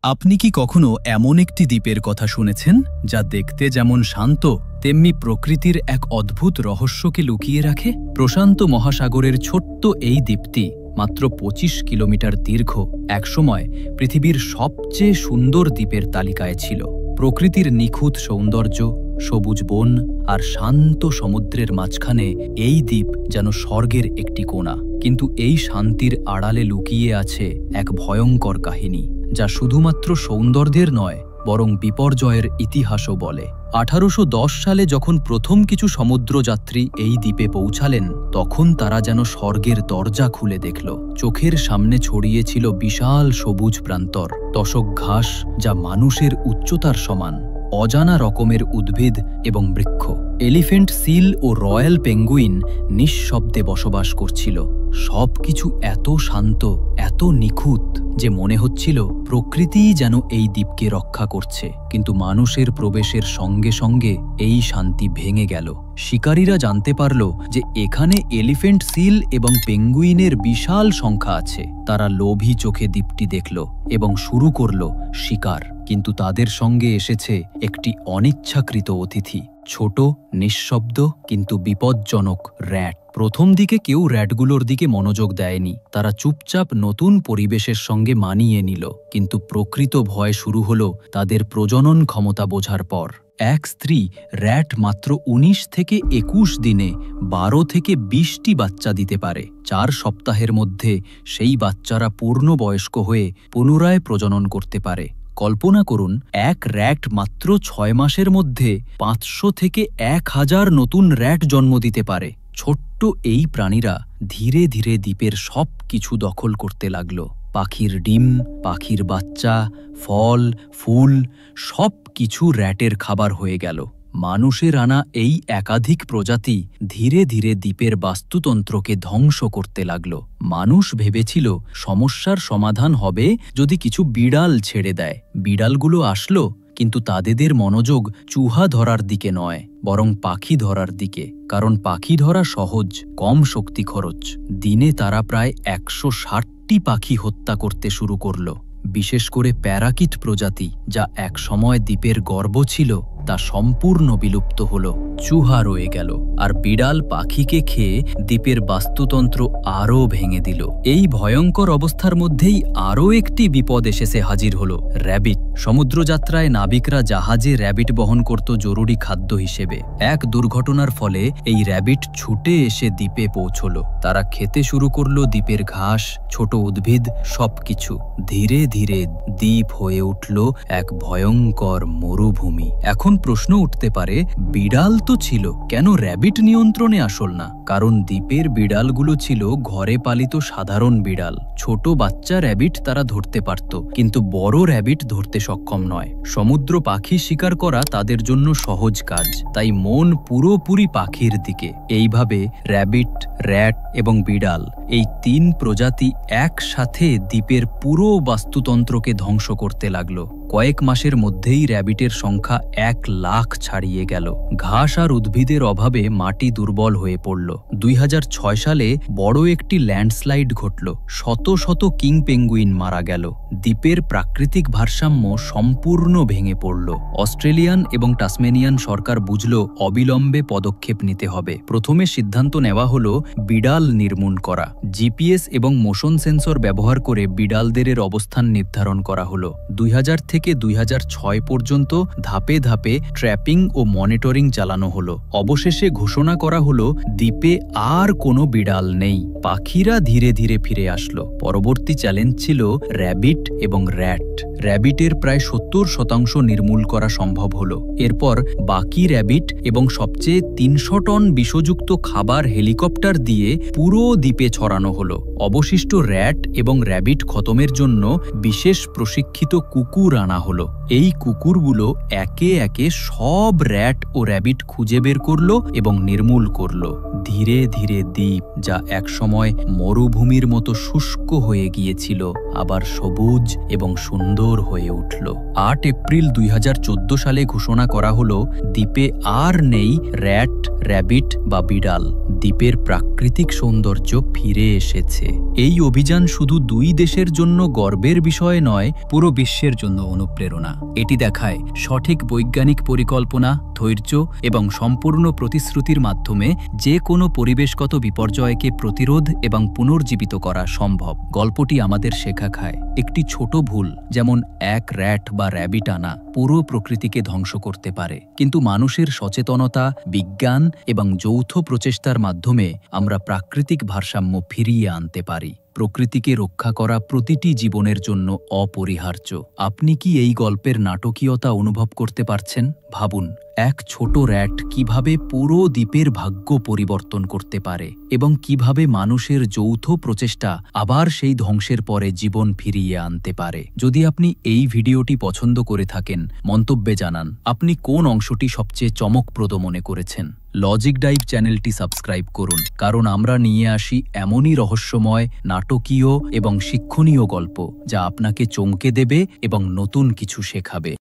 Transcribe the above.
আপনি কি কখনো এমন একটি দ্বীপের কথা শুনেছেন যা দেখতে যেমন শান্ত তেমনি প্রকৃতির এক অদ্ভুত রহস্যকে লুকিয়ে রাখে? প্রশান্ত মহাসাগরের ছোট্ট এই দ্বীপটি মাত্র ২৫ কিলোমিটার দীর্ঘ একসময় পৃথিবীর সবচেয়ে সুন্দর দ্বীপের তালিকায় ছিল। প্রকৃতির নিখুঁত সৌন্দর্য, সবুজ বন আর শান্ত সমুদ্রের মাঝখানে এই দ্বীপ যেন স্বর্গের একটি কোণা। কিন্তু এই শান্তির আড়ালে লুকিয়ে আছে এক ভয়ঙ্কর কাহিনী, যা শুধুমাত্র সৌন্দর্যের নয় বরং বিপর্যয়ের ইতিহাসও বলে। ১৮১০ সালে যখন প্রথম কিছু সমুদ্রযাত্রী এই দ্বীপে পৌঁছালেন, তখন তারা যেন স্বর্গের দরজা খুলে দেখল। চোখের সামনে ছড়িয়েছিল বিশাল সবুজ প্রান্তর, তসক ঘাস যা মানুষের উচ্চতার সমান, অজানা রকমের উদ্ভিদ এবং বৃক্ষ। এলিফ্যান্ট সিল ও রয়্যাল পেঙ্গুইন নিঃশব্দে বসবাস করছিল। সবকিছু এত শান্ত, এত নিখুঁত যে মনে হচ্ছিল প্রকৃতিই যেন এই দ্বীপকে রক্ষা করছে। কিন্তু মানুষের প্রবেশের সঙ্গে সঙ্গে এই শান্তি ভেঙে গেল। শিকারীরা জানতে পারল যে এখানে এলিফ্যান্ট সিল এবং পেঙ্গুইনের বিশাল সংখ্যা আছে। তারা লোভী চোখে দ্বীপটি দেখল এবং শুরু করল শিকার। কিন্তু তাদের সঙ্গে এসেছে একটি অনিচ্ছাকৃত অতিথি, ছোট, নিঃশব্দ কিন্তু বিপজ্জনক র‍্যাট। প্রথম দিকে কেউ র‍্যাটগুলোর দিকে মনোযোগ দেয়নি। তারা চুপচাপ নতুন পরিবেশের সঙ্গে মানিয়ে নিল। কিন্তু প্রকৃত ভয় শুরু হলো তাদের প্রজনন ক্ষমতা বোঝার পর। এক স্ত্রী র‍্যাট মাত্র ১৯ থেকে ২১ দিনে ১২ থেকে ২০টি বাচ্চা দিতে পারে। ৪ সপ্তাহের মধ্যে সেই বাচ্চারা পূর্ণবয়স্ক হয়ে পুনরায় প্রজনন করতে পারে। কল্পনা করুন, এক র‍্যাট মাত্র ৬ মাসের মধ্যে ৫০০ থেকে ১০০০ নতুন র‍্যাট জন্ম দিতে পারে। ছোট্ট এই প্রাণীরা ধীরে ধীরে দ্বীপের সব কিছু দখল করতে লাগল। পাখির ডিম, পাখির বাচ্চা, ফল, ফুল সব কিছু র‍্যাটের খাবার হয়ে গেল। মানুষের আনা এই একাধিক প্রজাতি ধীরে ধীরে দ্বীপের বাস্তুতন্ত্রকে ধ্বংস করতে লাগল। মানুষ ভেবেছিল সমস্যার সমাধান হবে যদি কিছু বিড়াল ছেড়ে দেয়। বিড়ালগুলো আসলো, কিন্তু তাদের মনোযোগ চুহা ধরার দিকে নয় বরং পাখি ধরার দিকে। কারণ পাখি ধরা সহজ, কম শক্তি খরচ। দিনে তারা প্রায় ১৬০টি পাখি হত্যা করতে শুরু করল। বিশেষ করে প্যারাকিট প্রজাতি, যা এক সময় দ্বীপের গর্ব ছিল, তা সম্পূর্ণ বিলুপ্ত হল। চুহা রয়ে গেল, আর বিড়াল পাখিকে খেয়ে দ্বীপের বাস্তুতন্ত্র আরও ভেঙে দিল। এই ভয়ঙ্কর অবস্থার মধ্যেই আরও একটি বিপদ এসেছে হাজির হলো, র‍্যাবিট। সমুদ্রযাত্রায় নাবিকরা জাহাজে র‍্যাবিট বহন করত জরুরি খাদ্য হিসেবে। এক দুর্ঘটনার ফলে এই র‍্যাবিট ছুটে এসে দ্বীপে পৌঁছল। তারা খেতে শুরু করল দ্বীপের ঘাস, ছোট উদ্ভিদ, সবকিছু। ধীরে ধীরে দ্বীপ হয়ে উঠল এক ভয়ঙ্কর মরুভূমি। এখন প্রশ্ন উঠতে পারে, বিড়াল তো ছিল, কেন র‍্যাবিট নিয়ন্ত্রণে আসল না? কারণ দ্বীপের বিড়ালগুলো ছিল ঘরে পালিত সাধারণ বিড়াল। ছোট বাচ্চা র‍্যাবিট তারা ধরতে পারত, কিন্তু বড় র‍্যাবিট ধরতে সক্ষম নয়। সমুদ্র পাখি শিকার করা তাদের জন্য সহজ কাজ, তাই মন পুরোপুরি পাখির দিকে। এইভাবে র‍্যাবিট, র‍্যাট এবং বিড়াল, এই ৩ প্রজাতি একসাথে দ্বীপের পুরো বাস্তুতন্ত্রকে ধ্বংস করতে লাগলো। কয়েক মাসের মধ্যেই র‍্যাবিটের সংখ্যা ১,০০,০০০ ছাড়িয়ে গেল। ঘাস আর উদ্ভিদের অভাবে মাটি দুর্বল হয়ে পড়ল। ২০০৬ সালে বড় একটি ল্যান্ডস্লাইড ঘটল। শত শত কিং পেঙ্গুইন মারা গেল। দ্বীপের প্রাকৃতিক ভারসাম্য সম্পূর্ণ ভেঙে পড়ল। অস্ট্রেলিয়ান এবং টাসমেনিয়ান সরকার বুঝল অবিলম্বে পদক্ষেপ নিতে হবে। প্রথমে সিদ্ধান্ত নেওয়া হলো বিড়াল নির্মূল করা। জিপিএস এবং মোশন সেন্সর ব্যবহার করে বিড়ালদের অবস্থান নির্ধারণ করা হলো। ২০০০ থেকে ২০০৬ পর্যন্ত ধাপে ধাপে ট্র্যাপিং ও মনিটরিং চালানো হলো। অবশেষে ঘোষণা করা হলো দ্বীপে আর কোনো বিড়াল নেই। পাখিরা ধীরে ধীরে ফিরে আসলো। পরবর্তী চ্যালেঞ্জ ছিল র‍্যাবিট এবং র‍্যাট। র‍্যাবিটের প্রায় ৭০% নির্মূল করা সম্ভব হলো। এরপর বাকি র‍্যাবিট এবং সবচেয়ে ৩০০ টন বিষযুক্ত খাবার হেলিকপ্টার দিয়ে পুরো দ্বীপে ছড়ানো হলো। অবশিষ্ট র‍্যাট এবং র‍্যাবিট খতমের জন্য বিশেষ প্রশিক্ষিত কুকুর আনা হলো। এই কুকুরগুলো একে একে সব র‍্যাট ও র‍্যাবিট খুঁজে বের করলো এবং নির্মূল করলো। ধীরে ধীরে দ্বীপ, যা একসময় মরুভূমির মতো শুষ্ক হয়ে গিয়েছিল, আবার সবুজ এবং সুন্দর সুন্দর হয়ে উঠল। 8 এপ্রিল 2014 সালে ঘোষণা করা হলো দ্বীপে আর নেই র্যাট, র্যাবিট বা বিড়াল। দ্বীপের প্রাকৃতিক সৌন্দর্য ফিরে এসেছে। এই অভিযান শুধু 2 দেশের জন্য গর্বের বিষয় নয়, পুরো বিশ্বের জন্য অনুপ্রেরণা। এটি দেখায় সঠিক বৈজ্ঞানিক পরিকল্পনা, ধৈর্য এবং সম্পূর্ণ প্রতিশ্রুতির মাধ্যমে যে কোনো পরিবেশগত বিপর্যয়কে প্রতিরোধ এবং পুনর্জীবিত করা সম্ভব। গল্পটি আমাদের শেখায় একটি ছোট ভুল, যেমন এক র্যাট বা র্যাবিট আনা, পুরো প্রকৃতিকে ধ্বংস করতে পারে। কিন্তু মানুষের সচেতনতা, বিজ্ঞান এবং যৌথ প্রচেষ্টার মাধ্যমে আমরা প্রাকৃতিক ভারসাম্য ফিরিয়ে আনতে পারি। প্রকৃতিকে রক্ষা করা প্রতিটি জীবনের জন্য অপরিহার্য। আপনি কি এই গল্পের নাটকীয়তা অনুভব করতে পারছেন? ভাবুন, এক ছোট র্যাট কিভাবে পুরো দ্বীপের ভাগ্য পরিবর্তন করতে পারে এবং কিভাবে মানুষের যৌথ প্রচেষ্টা আবার সেই ধ্বংসের পরে জীবন ফিরিয়ে আনতে পারে। যদি আপনি এই ভিডিওটি পছন্দ করে থাকেন, মন্তব্যে জানান আপনি কোন অংশটি সবচেয়ে চমকপ্রদ মনে করেছেন। লজিক ডাইভ চ্যানেলটি সাবস্ক্রাইব করুন, কারণ আমরা নিয়ে আসি এমনই রহস্যময়, নাটকীয় এবং শিক্ষণীয় গল্প যা আপনাকে চমকে দেবে এবং নতুন কিছু শেখাবে।